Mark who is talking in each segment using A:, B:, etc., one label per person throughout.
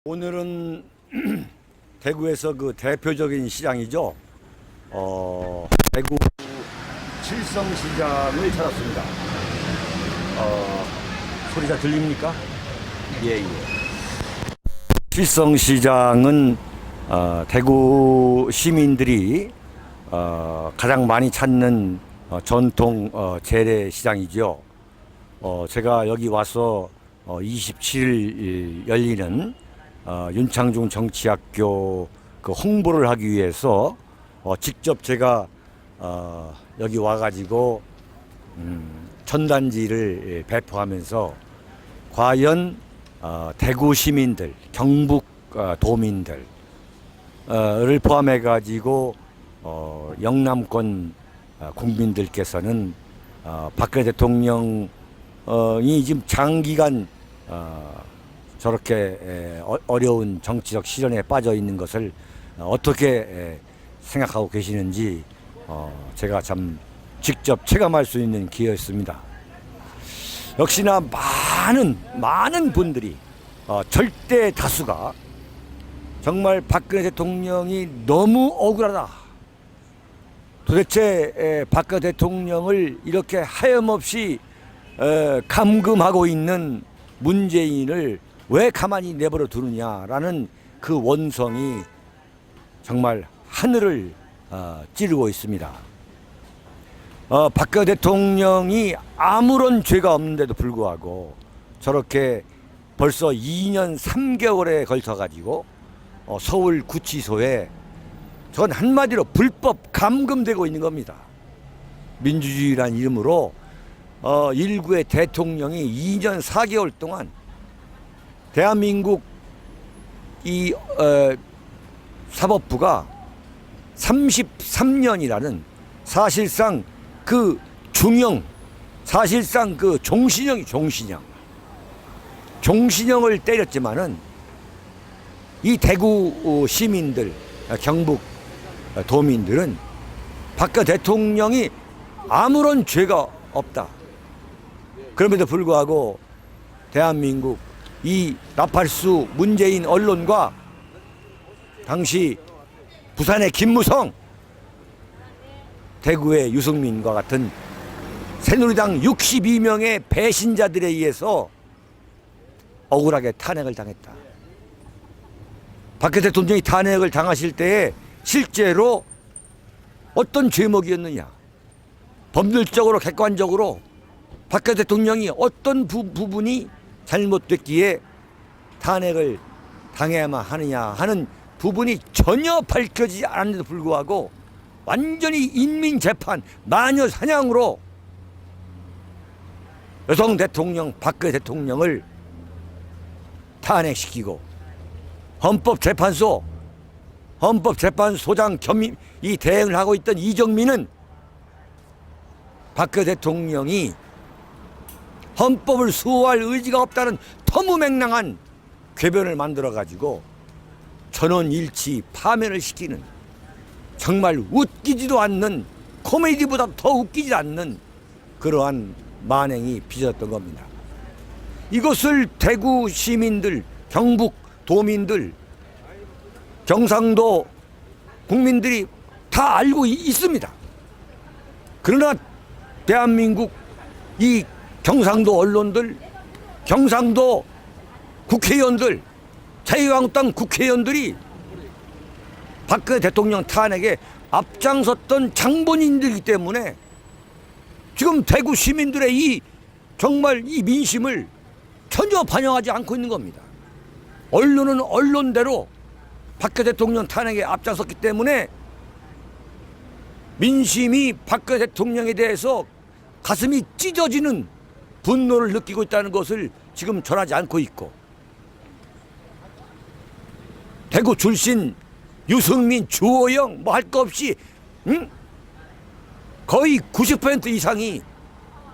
A: 오늘은 대구에서 그 대표적인 시장이죠. 대구 칠성시장을 찾았습니다. 소리 잘 들립니까? 예. 칠성시장은 대구 시민들이 가장 많이 찾는 전통 재래시장이죠. 제가 여기 와서 27일 열리는 윤창중 정치학교 그 홍보를 하기 위해서 직접 제가 여기 와가지고 전단지를 배포하면서 과연 대구 시민들, 경북 도민들을 포함해가지고 영남권 국민들께서는 박근혜 대통령이 지금 장기간 저렇게 어려운 정치적 시련에 빠져 있는 것을 어떻게 생각하고 계시는지 제가 참 직접 체감할 수 있는 기회였습니다. 역시나 많은 분들이 절대 다수가 정말 박근혜 대통령이 너무 억울하다. 도대체 박근혜 대통령을 이렇게 하염없이 감금하고 있는 문재인을 왜 가만히 내버려 두느냐라는 그 원성이 정말 하늘을 찌르고 있습니다. 박근혜 대통령이 아무런 죄가 없는데도 불구하고 저렇게 벌써 2년 3개월에 걸쳐가지고 서울 구치소에 저건 한마디로 불법 감금되고 있는 겁니다. 민주주의란 이름으로 일구의 대통령이 2년 4개월 동안 대한민국 이 사법부가 33년이라는 사실상 그 중형, 사실상 그 종신형을 때렸지만은 이 대구 시민들, 경북 도민들은 박근혜 대통령이 아무런 죄가 없다. 그럼에도 불구하고 대한민국 이 나팔수 문재인 언론과 당시 부산의 김무성, 대구의 유승민과 같은 새누리당 62명의 배신자들에 의해서 억울하게 탄핵을 당했다. 박근혜 대통령이 탄핵을 당하실 때에 실제로 어떤 죄목이었느냐, 법률적으로 객관적으로 박근혜 대통령이 어떤 부분이 잘못됐기에 탄핵을 당해야만 하느냐 하는 부분이 전혀 밝혀지지 않았는데도 불구하고 완전히 인민재판 마녀 사냥으로 여성 대통령 박근혜 대통령을 탄핵시키고 헌법재판소장 겸임 이 대행을 하고 있던 이정민은 박근혜 대통령이 헌법을 수호할 의지가 없다는 터무맹랑한 궤변을 만들어가지고 전원일치 파면을 시키는 정말 웃기지도 않는, 코미디보다 더 웃기지 않는 그러한 만행이 빚어졌던 겁니다. 이것을 대구 시민들, 경북 도민들, 경상도 국민들이 다 알고 있습니다. 그러나 대한민국 이 경상도 언론들, 경상도 국회의원들, 자유한국당 국회의원들이 박근혜 대통령 탄핵에 앞장섰던 장본인들이기 때문에 지금 대구 시민들의 이 정말 이 민심을 전혀 반영하지 않고 있는 겁니다. 언론은 언론대로 박근혜 대통령 탄핵에 앞장섰기 때문에 민심이 박근혜 대통령에 대해서 가슴이 찢어지는 분노를 느끼고 있다는 것을 지금 전하지 않고 있고, 대구 출신 유승민, 주호영 뭐 할 거 없이 거의 90% 이상이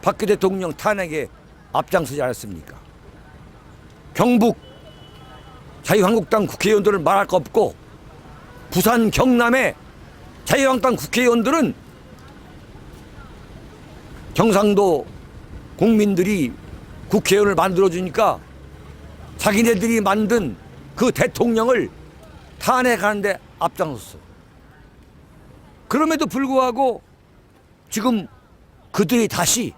A: 박근혜 대통령 탄핵에 앞장서지 않았습니까? 경북 자유한국당 국회의원들은 말할 거 없고, 부산 경남의 자유한국당 국회의원들은 경상도 국민들이 국회의원을 만들어주니까 자기네들이 만든 그 대통령을 탄핵하는데 앞장섰어. 그럼에도 불구하고 지금 그들이 다시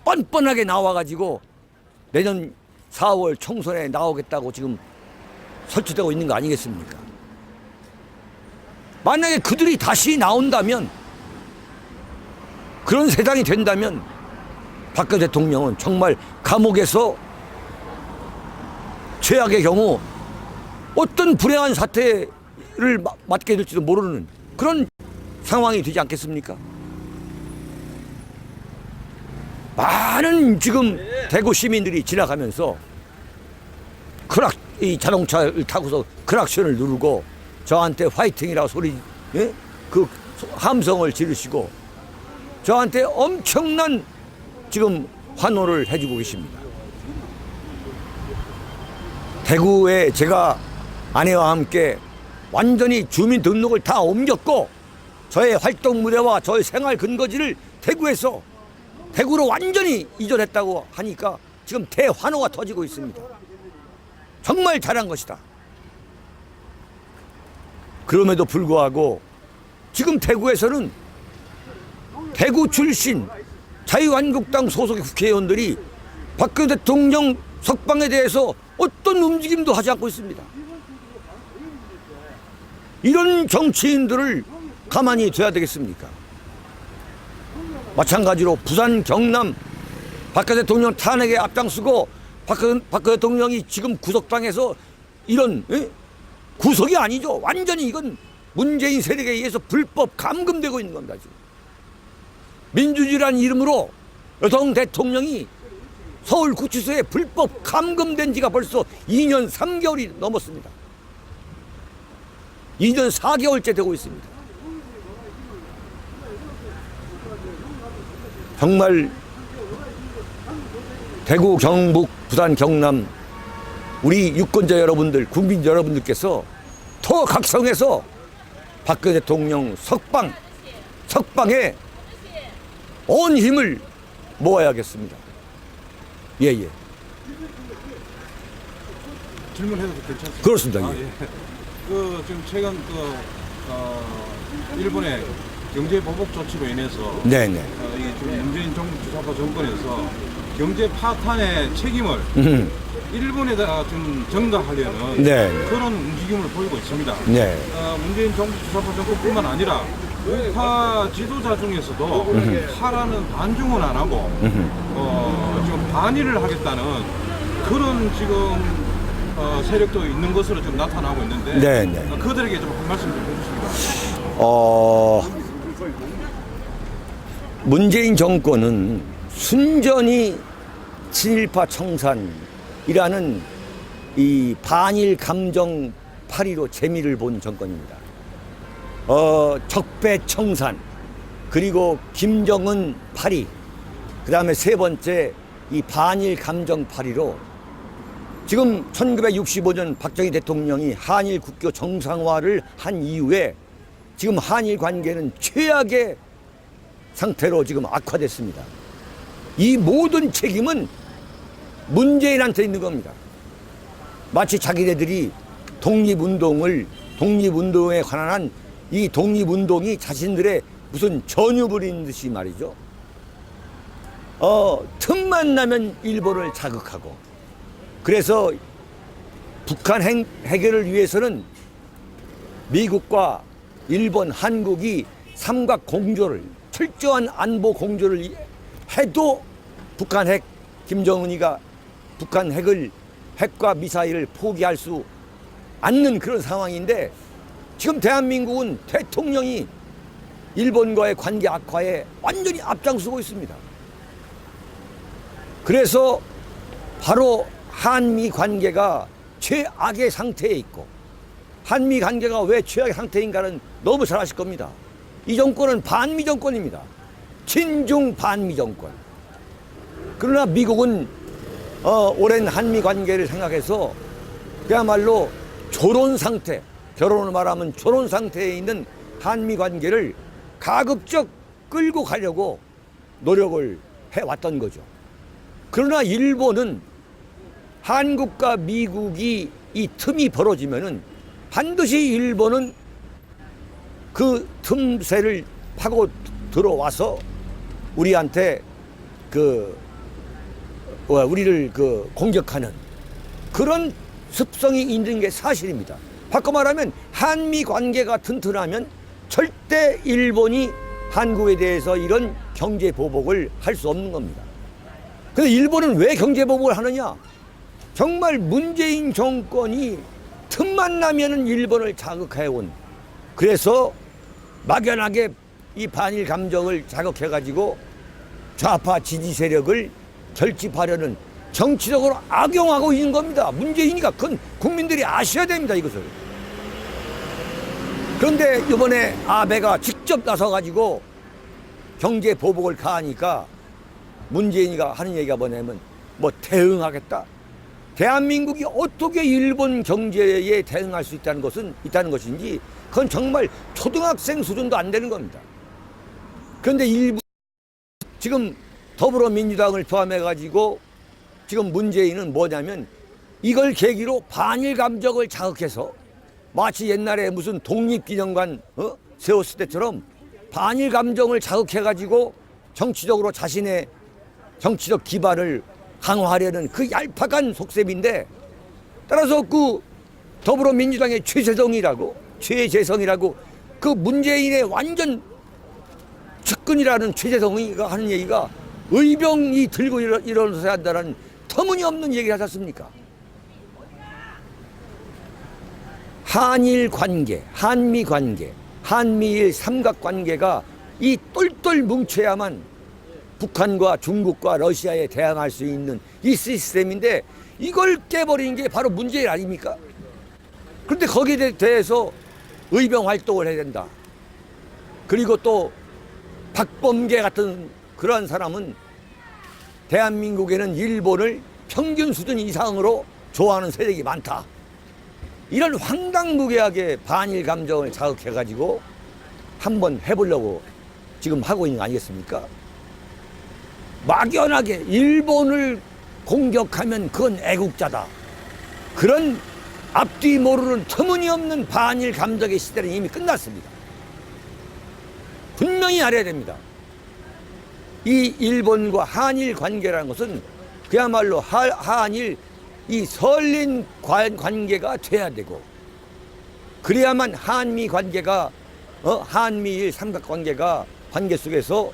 A: 뻔뻔하게 나와가지고 내년 4월 총선에 나오겠다고 지금 설치되고 있는 거 아니겠습니까? 만약에 그들이 다시 나온다면, 그런 세상이 된다면 박근혜 대통령은 정말 감옥에서 최악의 경우 어떤 불행한 사태를 맞게 될지도 모르는 그런 상황이 되지 않겠습니까? 많은 지금 대구 시민들이 지나가면서 이 자동차를 타고서 크락션을 누르고 저한테 화이팅이라고 소리, 예? 그 함성을 지르시고 저한테 엄청난 지금 환호를 해주고 계십니다. 대구에 제가 아내와 함께 완전히 주민등록을 다 옮겼고 저의 활동 무대와 저의 생활 근거지를 대구로 완전히 이전했다고 하니까 지금 대환호가 터지고 있습니다. 정말 잘한 것이다. 그럼에도 불구하고 지금 대구에서는 대구 출신 자유한국당 소속의 국회의원들이 박근혜 대통령 석방에 대해서 어떤 움직임도 하지 않고 있습니다. 이런 정치인들을 가만히 둬야 되겠습니까? 마찬가지로 부산, 경남 박근혜 대통령 탄핵에 앞장서고 박근혜 대통령이 지금 구속당해서 이런, 예? 구속이 아니죠. 완전히 이건 문재인 세력에 의해서 불법 감금되고 있는 겁니다. 지금. 민주주의라는 이름으로 여성 대통령이 서울구치소에 불법 감금된 지가 벌써 2년 3개월이 넘었습니다. 2년 4개월째 되고 있습니다. 정말 대구, 경북, 부산, 경남 우리 유권자 여러분들, 국민 여러분들께서 더 각성해서 박근혜 대통령 석방에 온 힘을 모아야겠습니다. 예.
B: 질문해도 괜찮습니까?
A: 그렇습니다. 예.
B: 지금 최근 일본의 경제 보복 조치로 인해서
A: 네네.
B: 이게 지금 문재인 정부 주사파 정권에서 경제 파탄의 책임을 일본에다가 좀 전가하려는
A: 네.
B: 그런 움직임을 보이고 있습니다.
A: 네.
B: 문재인 정부 주사파 정권뿐만 아니라 우파 지도자 중에서도 파라는 반중은 안 하고 지금 반일을 하겠다는 그런 지금 세력도 있는 것으로 좀 나타나고 있는데
A: 네네.
B: 그들에게 좀 한 말씀 좀 해주시기 바랍니다.
A: 문재인 정권은 순전히 친일파 청산이라는 이 반일 감정 파리로 재미를 본 정권입니다. 적배 청산, 그리고 김정은 파리, 그 다음에 세 번째 이 반일 감정 파리로 지금 1965년 박정희 대통령이 한일 국교 정상화를 한 이후에 지금 한일 관계는 최악의 상태로 지금 악화됐습니다. 이 모든 책임은 문재인한테 있는 겁니다. 마치 자기네들이 독립운동에 관한 이 독립운동이 자신들의 무슨 전유물인 듯이 말이죠. 틈만 나면 일본을 자극하고, 그래서 북한 해결을 위해서는 미국과 일본, 한국이 삼각 공조를, 철저한 안보 공조를 해도 북한 김정은이가 북한 핵과 미사일을 포기할 수 않는 그런 상황인데, 지금 대한민국은 대통령이 일본과의 관계 악화에 완전히 앞장서고 있습니다. 그래서 바로 한미 관계가 최악의 상태에 있고, 한미 관계가 왜 최악의 상태인가는 너무 잘 아실 겁니다. 이 정권은 반미 정권입니다. 친중 반미 정권. 그러나 미국은 오랜 한미 관계를 생각해서 그야말로 조론 상태, 결혼을 말하면 조론 상태에 있는 한미 관계를 가급적 끌고 가려고 노력을 해왔던 거죠. 그러나 일본은 한국과 미국이 이 틈이 벌어지면은 반드시 일본은 그 틈새를 파고 들어와서 우리한테 우리를 공격하는 그런 습성이 있는 게 사실입니다. 바꿔 말하면 한미 관계가 튼튼하면 절대 일본이 한국에 대해서 이런 경제 보복을 할 수 없는 겁니다. 근데 일본은 왜 경제 보복을 하느냐? 정말 문재인 정권이 틈만 나면은 일본을 자극해온, 그래서 막연하게 이 반일 감정을 자극해가지고 좌파 지지 세력을 결집하려는 정치적으로 악용하고 있는 겁니다. 문재인이가 그건 국민들이 아셔야 됩니다, 이것을. 그런데 이번에 아베가 직접 나서가지고 경제 보복을 가하니까 문재인이가 하는 얘기가 뭐냐면 대응하겠다. 대한민국이 어떻게 일본 경제에 대응할 수 있다는 것인지 그건 정말 초등학생 수준도 안 되는 겁니다. 그런데 지금 더불어민주당을 포함해가지고 지금 문재인은 뭐냐면 이걸 계기로 반일 감정을 자극해서 마치 옛날에 무슨 독립기념관 세웠을 때처럼 반일 감정을 자극해가지고 정치적으로 자신의 정치적 기반을 강화하려는 그 얄팍한 속셈인데, 따라서 그 더불어민주당의 최재성이라고 그 문재인의 완전 측근이라는 최재성이가 하는 얘기가 의병이 들고 일어서야 한다는 터무니없는 얘기를 하지 않습니까? 한일 관계, 한미 관계, 한미일 삼각관계가 이 똘똘 뭉쳐야만 북한과 중국과 러시아에 대항할 수 있는 이 시스템인데 이걸 깨버리는 게 바로 문재인 아닙니까? 그런데 거기에 대해서 의병 활동을 해야 된다. 그리고 또 박범계 같은 그러한 사람은 대한민국에는 일본을 평균 수준 이상으로 좋아하는 세력이 많다. 이런 황당무계하게 반일 감정을 자극해가지고 한번 해보려고 지금 하고 있는 거 아니겠습니까? 막연하게 일본을 공격하면 그건 애국자다. 그런 앞뒤 모르는 터무니없는 반일 감정의 시대는 이미 끝났습니다. 분명히 알아야 됩니다. 이 일본과 한일 관계라는 것은 그야말로 한일 이 설린 관계가 돼야 되고, 그래야만 한미 관계가 한미일 삼각관계가 관계 속에서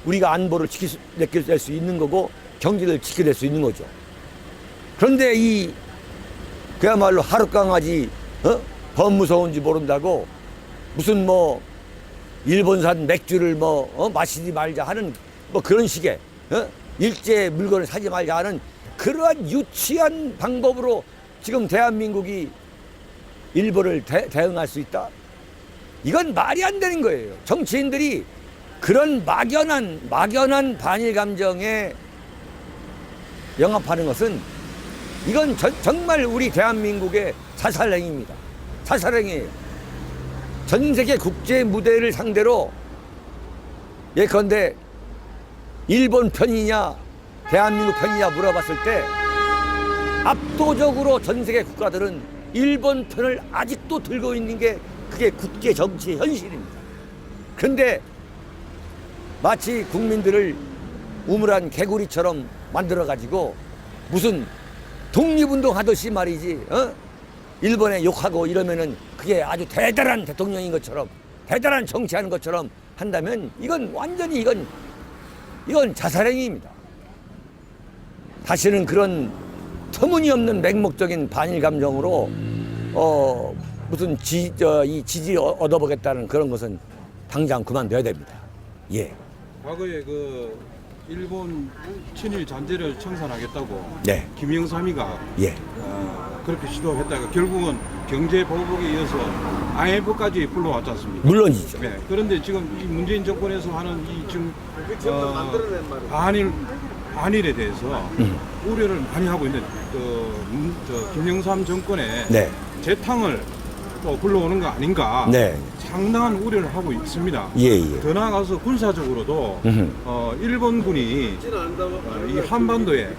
A: 우리가 안보를 지켜낼 수 있는 거고 경제를 지켜낼 수 있는 거죠. 그런데 이 그야말로 하룻강아지 범무서운지 모른다고 무슨 일본산 맥주를 마시지 말자 하는 그런 식의 일제 물건을 사지 말자 하는 그러한 유치한 방법으로 지금 대한민국이 일본을 대응할 수 있다? 이건 말이 안 되는 거예요. 정치인들이 그런 막연한 반일 감정에 영합하는 것은 이건 정말 우리 대한민국의 자살행위입니다. 자살행위예요. 전 세계 국제 무대를 상대로 예컨대 일본 편이냐 대한민국 편이냐 물어봤을 때 압도적으로 전 세계 국가들은 일본 편을 아직도 들고 있는 게 그게 국제 정치의 현실입니다. 그런데 마치 국민들을 우물한 개구리처럼 만들어가지고 무슨 독립운동 하듯이 말이지, 일본에 욕하고 이러면은 그게 아주 대단한 대통령인 것처럼, 대단한 정치하는 것처럼 한다면 이건 완전히 이건 자살행위입니다. 다시는 그런 터무니없는 맹목적인 반일 감정으로 무슨 지지 얻어보겠다는 그런 것은 당장 그만둬야 됩니다. 예.
B: 과거에 일본 친일 잔재를 청산하겠다고
A: 네.
B: 김영삼이가
A: 예.
B: 그렇게 시도했다가 결국은 경제 보복에 이어서 IMF까지 불러왔지 않습니까?
A: 물론이죠.
B: 네. 그런데 지금 이 문재인 정권에서 하는 이 지금 반일에 대해서 우려를 많이 하고 있는 김영삼 정권의
A: 네.
B: 재탕을 또 불러오는 거 아닌가.
A: 네.
B: 상당한 우려를 하고 있습니다.
A: 예.
B: 더 나아가서 군사적으로도 일본군이 이 한반도에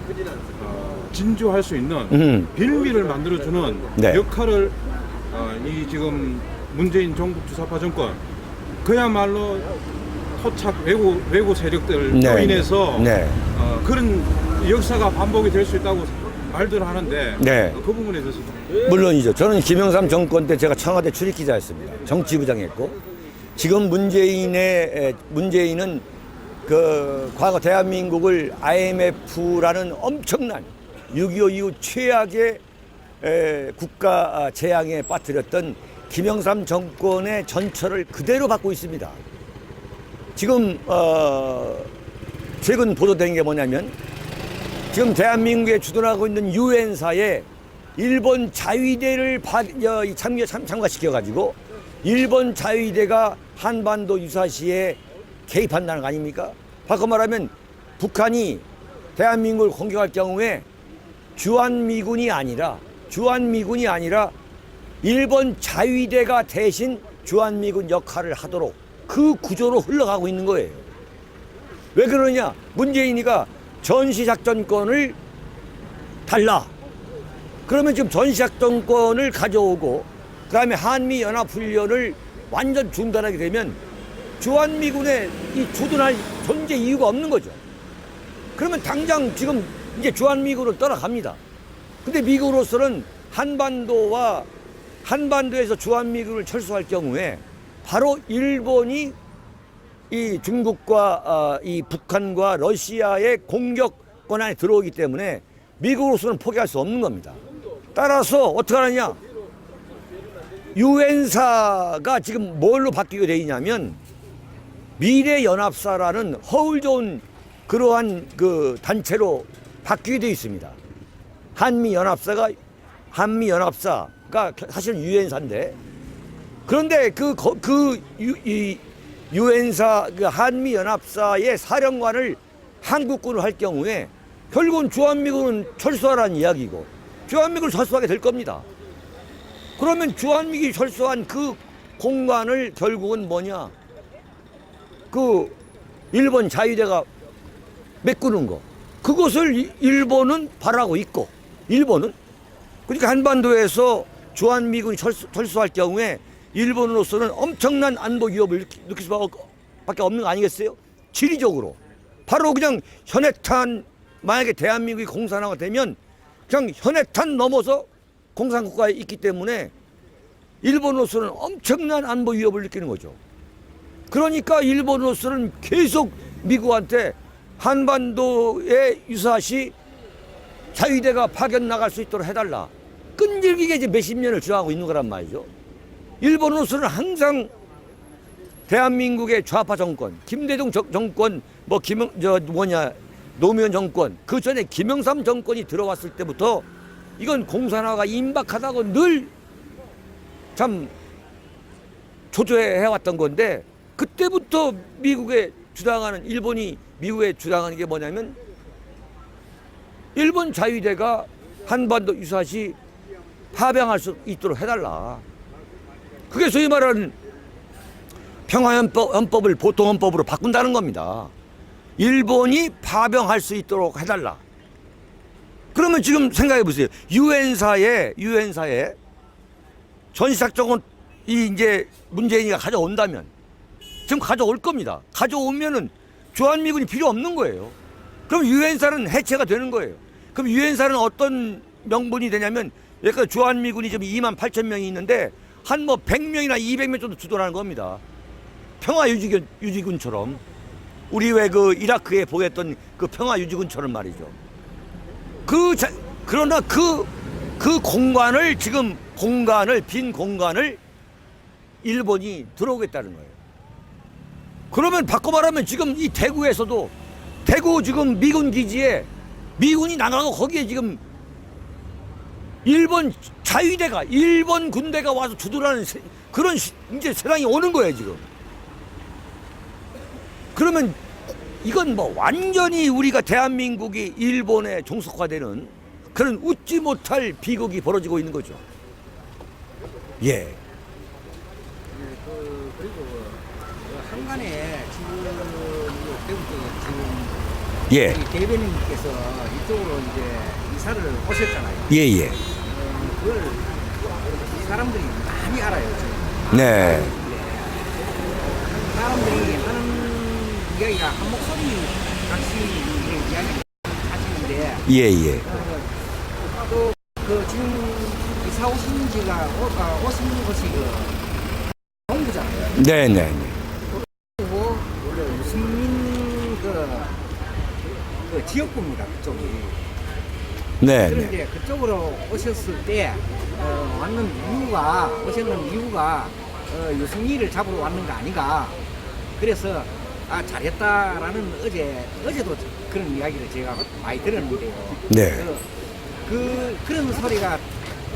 B: 진주할 수 있는 빌미를 만들어주는
A: 네.
B: 역할을 이 지금 문재인 정국 주사파 정권 그야말로 토착 외국 세력들로
A: 네.
B: 인해서
A: 네.
B: 그런 역사가 반복이 될 수 있다고 말들 하는데
A: 네.
B: 그 부분에 대해서
A: 물론이죠. 저는 김영삼 정권 때 제가 청와대 출입기자였습니다. 정치부장했고 지금 문재인은 그 과거 대한민국을 IMF라는 엄청난 6.25 이후 최악의 국가 재앙에 빠뜨렸던 김영삼 정권의 전철을 그대로 받고 있습니다. 지금 최근 보도된 게 뭐냐면 지금 대한민국에 주둔하고 있는 유엔사에 일본 자위대를 참가시켜가지고 일본 자위대가 한반도 유사시에 개입한다는 거 아닙니까? 바꿔 말하면 북한이 대한민국을 공격할 경우에 주한미군이 아니라 일본 자위대가 대신 주한미군 역할을 하도록 그 구조로 흘러가고 있는 거예요. 왜 그러냐? 문재인이가 전시작전권을 달라. 그러면 지금 전시작전권을 가져오고 그 다음에 한미연합훈련을 완전 중단하게 되면 주한미군에 이 주둔할 존재 이유가 없는 거죠. 그러면 당장 지금 이제 주한미군을 떠나갑니다. 근데 미국으로서는 한반도에서 주한미군을 철수할 경우에 바로 일본이 이 중국과 이 북한과 러시아의 공격 권한에 들어오기 때문에 미국으로서는 포기할 수 없는 겁니다. 따라서 어떻게 하느냐? 유엔사가 지금 뭘로 바뀌게 돼 있냐면 미래연합사라는 허울 좋은 그러한 그 단체로 바뀌게 돼 있습니다. 한미연합사가 사실은 유엔사인데 그런데 이 유엔사 그 한미연합사의 사령관을 한국군을 할 경우에 결국은 주한미군은 철수하라는 이야기고 주한미군을 철수하게 될 겁니다. 그러면 주한미군이 철수한 그 공간을 결국은 뭐냐? 그 일본 자위대가 메꾸는 거. 그것을 일본은 바라고 있고 일본은 그러니까 한반도에서 주한미군이 철수할 경우에 일본으로서는 엄청난 안보 위협을 느낄 수밖에 없는 거 아니겠어요? 지리적으로 바로 그냥 현해탄 만약에 대한민국이 공산화가 되면 그냥 현해탄 넘어서 공산국가에 있기 때문에 일본으로서는 엄청난 안보 위협을 느끼는 거죠. 그러니까 일본으로서는 계속 미국한테 한반도에 유사시 자위대가 파견 나갈 수 있도록 해달라. 끈질기게 이제 몇십 년을 주장하고 있는 거란 말이죠. 일본으로서는 항상 대한민국의 좌파 정권, 김대중 정권, 노무현 정권, 그 전에 김영삼 정권이 들어왔을 때부터 이건 공산화가 임박하다고 늘 참 조조해왔던 건데 그때부터 일본이 미국에 주장하는 게 뭐냐면 일본 자위대가 한반도 유사시 파병할 수 있도록 해달라. 그게 소위 말하는 평화헌법을 보통헌법으로 바꾼다는 겁니다. 일본이 파병할 수 있도록 해달라. 그러면 지금 생각해 보세요. 유엔사에 전시작전은 이제 문재인이가 가져온다면 지금 가져올 겁니다. 가져오면은 주한미군이 필요 없는 거예요. 그럼 유엔사는 해체가 되는 거예요. 그럼 유엔사는 어떤 명분이 되냐면 여기까지 주한미군이 지금 28,000명이 있는데 한 100명이나 200명 정도 주둔하는 겁니다. 평화유지군처럼 우리 왜 그 이라크에 보냈던 그 평화유지군처럼 말이죠. 그러나 그 공간을 지금 빈 공간을 일본이 들어오겠다는 거예요. 그러면 바꿔 말하면 지금 이 대구 지금 미군 기지에 미군이 나가고 거기에 지금 일본 자위대가 일본 군대가 와서 주둔하는 그런 이제 세상이 오는 거예요 지금. 그러면 이건 완전히 우리가 대한민국이 일본에 종속화되는 그런 웃지 못할 비극이 벌어지고 있는 거죠. 예.
C: 그리고 한간에 지금 대구 쪽에 지금
A: 예.
C: 이 대변인께서 이쪽으로 이제 이사를 오셨잖아요.
A: 예, 예.
C: 그걸 사람들이 많이 알아요. 지금.
A: 네.
C: 사람들이 하는 이야기가 한 목소리 같이 이야기를 하시는데
A: 예, 예.
C: 또 그 지금 이사 오신 지가 오신 곳이 그 동구잖아요.
A: 네, 네, 네.
C: 그리고 유승민 그 지역구입니다. 그쪽이.
A: 네, 네.
C: 그런데 그쪽으로 오셨을 때 오셨는 이유가 유승민을 잡으러 왔는 거 아닌가. 그래서 잘했다라는 어제도 그런 이야기를 제가 많이 들었는데요.
A: 네.
C: 그런 소리가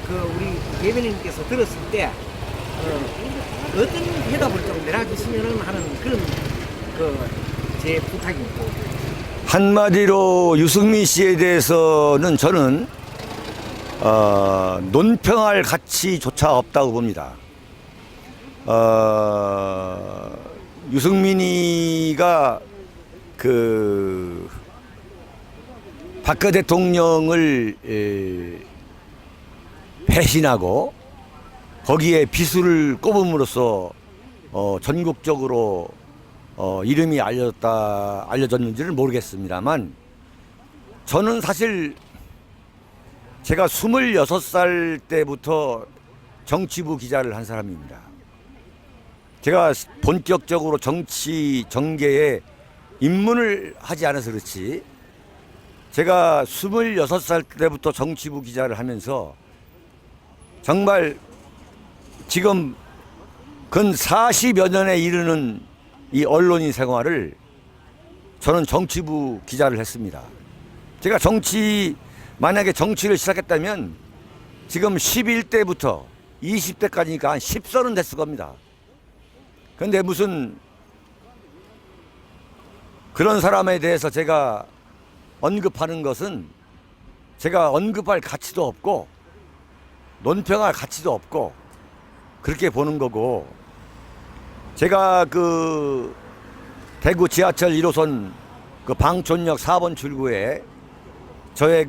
C: 우리 대변인께서 들었을 때 어떤 해답을 좀 내려주시면 하는 그런 제 부탁입니다.
A: 한마디로 유승민 씨에 대해서는 저는 논평할 가치조차 없다고 봅니다. 유승민이가 박근혜 대통령을 배신하고 거기에 비수를 꼽음으로써 전국적으로 이름이 알려졌는지를 모르겠습니다만 저는 사실 제가 26살 때부터 정치부 기자를 한 사람입니다. 제가 본격적으로 정치 정계에 입문을 하지 않아서 그렇지 제가 26살 때부터 정치부 기자를 하면서 정말 지금 근 40여 년에 이르는 이 언론인 생활을 저는 정치부 기자를 했습니다. 제가 만약에 정치를 시작했다면 지금 11대부터 20대까지니까 한 10선은 됐을 겁니다. 근데 무슨 그런 사람에 대해서 제가 언급하는 것은 제가 언급할 가치도 없고 논평할 가치도 없고 그렇게 보는 거고 제가 대구 지하철 1호선 방촌역 4번 출구에 저의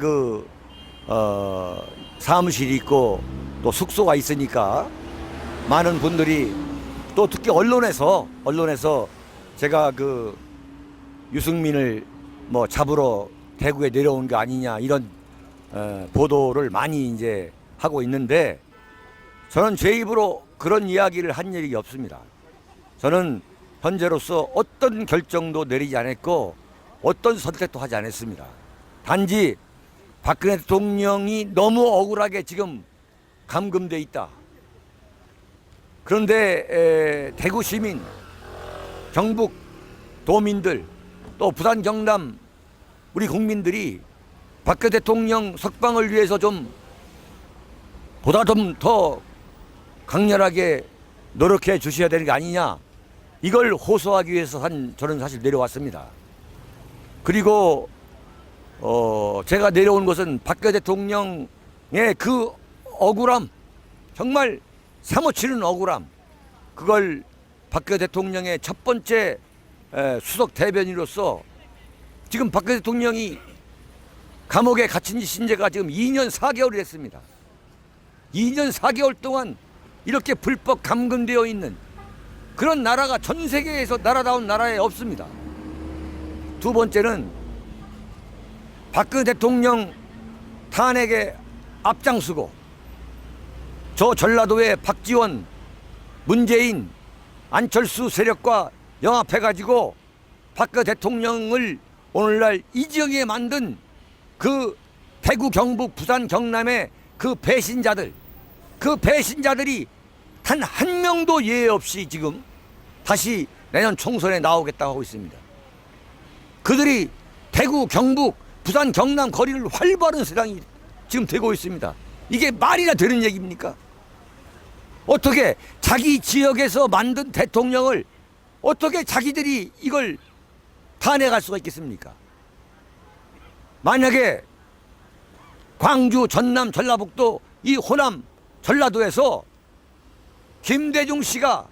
A: 사무실이 있고 또 숙소가 있으니까 많은 분들이 또 특히 언론에서 제가 유승민을 잡으러 대구에 내려온 게 아니냐 이런 보도를 많이 이제 하고 있는데 저는 제 입으로 그런 이야기를 한 일이 없습니다. 저는 현재로서 어떤 결정도 내리지 않았고 어떤 선택도 하지 않았습니다. 단지 박근혜 대통령이 너무 억울하게 지금 감금돼 있다. 그런데 대구 시민, 경북 도민들, 또 부산 경남 우리 국민들이 박근혜 대통령 석방을 위해서 보다 좀 더 강렬하게 노력해 주셔야 되는 게 아니냐, 이걸 호소하기 위해서 저는 사실 내려왔습니다. 그리고 제가 내려온 것은 박근혜 대통령의 그 억울함, 정말 사무치는 억울함, 그걸 박근혜 대통령의 첫 번째 수석 대변인으로서 지금 박근혜 대통령이 감옥에 갇힌 지가 지금 2년 4개월이 됐습니다. 2년 4개월 동안 이렇게 불법 감금되어 있는 그런 나라가 전 세계에서 나라다운 나라에 없습니다. 두 번째는 박근혜 대통령 탄핵에 앞장서고 저 전라도의 박지원, 문재인, 안철수 세력과 영합해가지고 박근혜 대통령을 오늘날 이 지역에 만든 그 대구, 경북, 부산, 경남의 그 배신자들이 단 한 명도 예외 없이 지금 다시 내년 총선에 나오겠다고 하고 있습니다. 그들이 대구, 경북, 부산, 경남 거리를 활보하는 세상이 지금 되고 있습니다. 이게 말이나 되는 얘기입니까? 어떻게 자기 지역에서 만든 대통령을 어떻게 자기들이 이걸 탄핵할 수가 있겠습니까? 만약에 광주, 전남, 전라북도, 이 호남, 전라도에서 김대중 씨가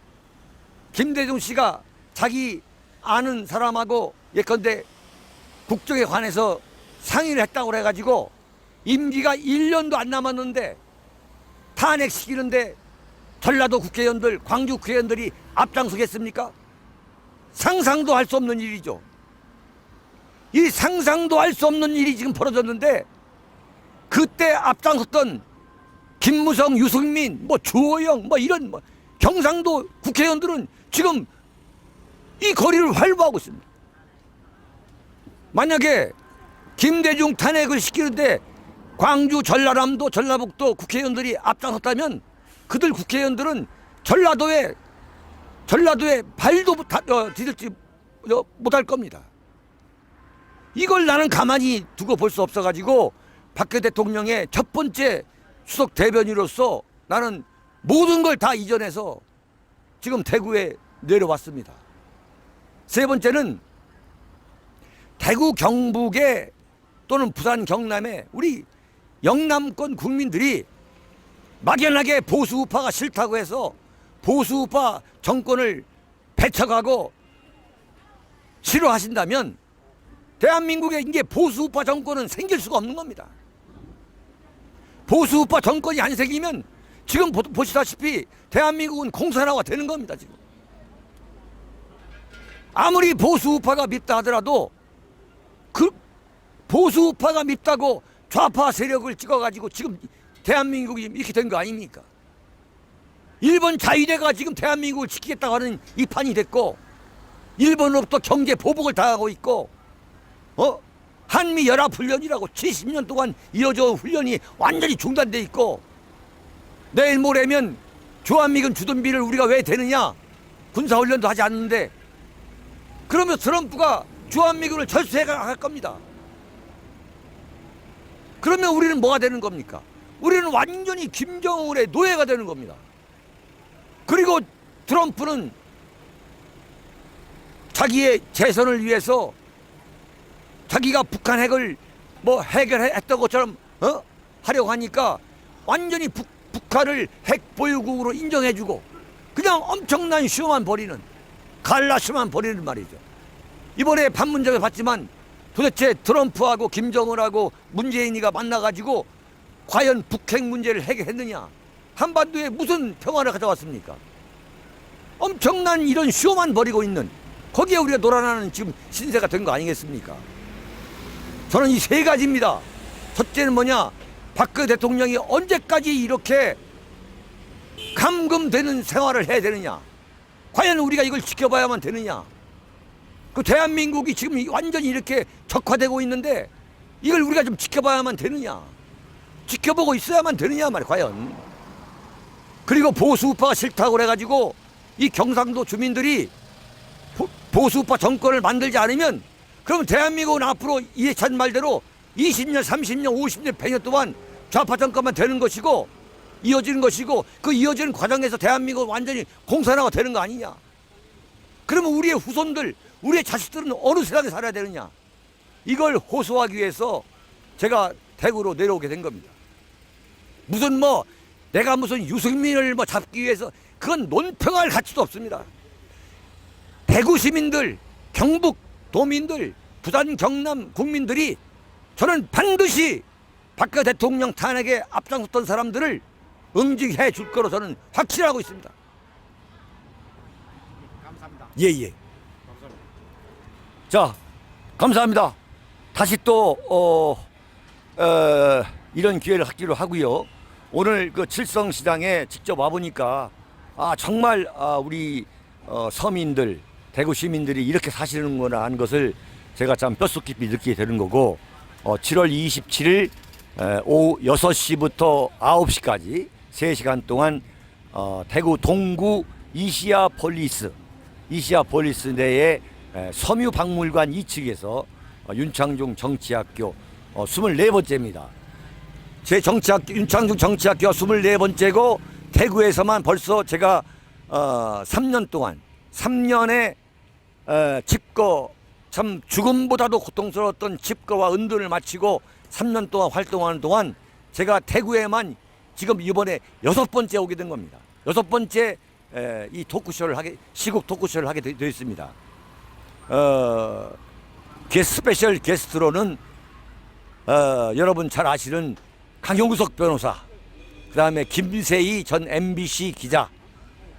A: 자기 아는 사람하고 예컨대 국정에 관해서 상의를 했다고 그래가지고 임기가 1년도 안 남았는데 탄핵시키는데 전라도 국회의원들, 광주 국회의원들이 앞장서겠습니까? 상상도 할 수 없는 일이죠. 이 상상도 할 수 없는 일이 지금 벌어졌는데 그때 앞장섰던 김무성, 유승민, 뭐 주호영, 뭐 이런 뭐 경상도 국회의원들은 지금 이 거리를 활보하고 있습니다. 만약에 김대중 탄핵을 시키는데 광주, 전라남도, 전라북도 국회의원들이 앞장섰다면 그들 국회의원들은 전라도에 발도 디딜지 못할 겁니다. 이걸 나는 가만히 두고 볼 수 없어가지고 박근혜 대통령의 첫 번째 수석 대변인으로서 나는 모든 걸 다 이전해서 지금 대구에 내려왔습니다. 세 번째는 대구 경북에 또는 부산 경남에 우리 영남권 국민들이 막연하게 보수우파가 싫다고 해서 보수우파 정권을 배척하고 싫어하신다면 대한민국에 이제 보수우파 정권은 생길 수가 없는 겁니다. 보수우파 정권이 안 생기면 지금 보시다시피 대한민국은 공산화가 되는 겁니다. 지금 아무리 보수우파가 밉다 하더라도 그 보수우파가 밉다고 좌파 세력을 찍어가지고 지금 대한민국이 이렇게 된 거 아닙니까? 일본 자위대가 지금 대한민국을 지키겠다고 하는 이 판이 됐고 일본으로부터 경제 보복을 당하고 있고 한미 연합훈련이라고 70년 동안 이어져 온 훈련이 완전히 중단돼 있고 내일 모레면 주한미군 주둔비를 우리가 왜 대느냐? 군사훈련도 하지 않는데 그러면 트럼프가 주한미군을 철수해갈 겁니다. 그러면 우리는 뭐가 되는 겁니까? 우리는 완전히 김정은의 노예가 되는 겁니다. 그리고 트럼프는 자기의 재선을 위해서 자기가 북한 핵을 뭐 해결했던 것처럼 하려고 하니까 완전히 북한을 핵 보유국으로 인정해주고 그냥 엄청난 쇼만 벌이는 갈라쇼만 벌이는 말이죠. 이번에 판문점에 봤지만 도대체 트럼프하고 김정은하고 문재인이가 만나가지고 과연 북핵 문제를 해결했느냐? 한반도에 무슨 평화를 가져왔습니까? 엄청난 이런 쇼만 벌이고 있는 거기에 우리가 놀아나는 지금 신세가 된 거 아니겠습니까? 저는 이 세 가지입니다. 첫째는 뭐냐? 박근혜 대통령이 언제까지 이렇게 감금되는 생활을 해야 되느냐? 과연 우리가 이걸 지켜봐야만 되느냐? 그 대한민국이 지금 완전히 이렇게 적화되고 있는데 이걸 우리가 좀 지켜봐야만 되느냐? 지켜보고 있어야만 되느냐 말이야 과연. 그리고 보수우파가 싫다고 그래가지고 이 경상도 주민들이 보수우파 정권을 만들지 않으면 그러면 대한민국은 앞으로 이해찬 말대로 20년, 30년, 50년, 100년 동안 좌파 정권만 되는 것이고 이어지는 것이고 그 이어지는 과정에서 대한민국은 완전히 공산화가 되는 거 아니냐? 그러면 우리의 후손들, 우리의 자식들은 어느 세상에 살아야 되느냐? 이걸 호소하기 위해서 제가 대구로 내려오게 된 겁니다. 무슨 뭐 내가 무슨 유승민을 뭐 잡기 위해서 그건 논평할 가치도 없습니다. 대구 시민들, 경북 도민들, 부산 경남 국민들이 저는 반드시 박근혜 대통령 탄핵에 앞장섰던 사람들을 응징해 줄 거로 저는 확신하고 있습니다.
C: 감사합니다.
A: 예예.
B: 감사합니다.
A: 자, 감사합니다. 다시 또 이런 기회를 갖기로 하고요. 오늘 그 칠성시장에 직접 와보니까 정말 우리 서민들, 대구 시민들이 이렇게 사시는구나 하는 것을 제가 참 뼛속 깊이 느끼게 되는 거고 7월 27일 오후 6시부터 9시까지 3시간 동안 대구 동구 이시아폴리스 내에 섬유박물관 2층에서 윤창중 정치학교 24번째입니다. 제 정치학교 윤창중 정치학교가 24번째고 대구에서만 벌써 제가 3년 동안 3년의 집거 참 죽음보다도 고통스러웠던 집거와 은둔을 마치고 3년 동안 활동하는 동안 제가 대구에만 지금 이번에 6번째 오게 된 겁니다. 6번째 이 토크쇼를 시국 토크쇼를 하게 되었습니다. 스페셜 게스트로는 여러분 잘 아시는 강용석 변호사, 그 다음에 김세희 전 MBC 기자,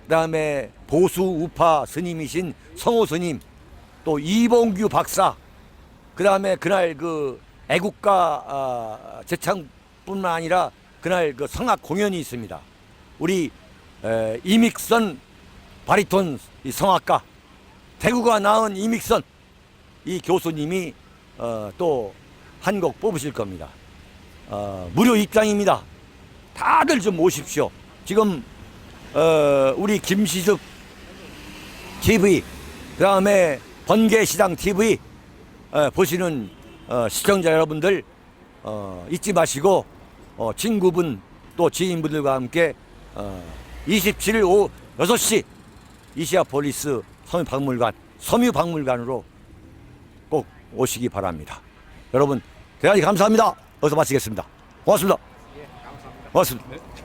A: 그 다음에 보수 우파 스님이신 성호 스님, 또 이봉규 박사, 그 다음에 그날 그 애국가 제창뿐만 아니라 그날 그 성악 공연이 있습니다. 우리 이믹선 바리톤 이 성악가, 대구가 낳은 이믹선 이 교수님이 또 한 곡 뽑으실 겁니다. 무료 입장입니다. 다들 좀 오십시오. 지금 우리 김시숙 TV, 그 다음에 번개시장 TV 보시는 시청자 여러분들 잊지 마시고 친구분 또 지인분들과 함께 27일 오후 6시 이시아폴리스 섬유박물관으로 꼭 오시기 바랍니다. 여러분 대단히 감사합니다. 여기서 마치겠습니다. 고맙습니다. 고맙습니다.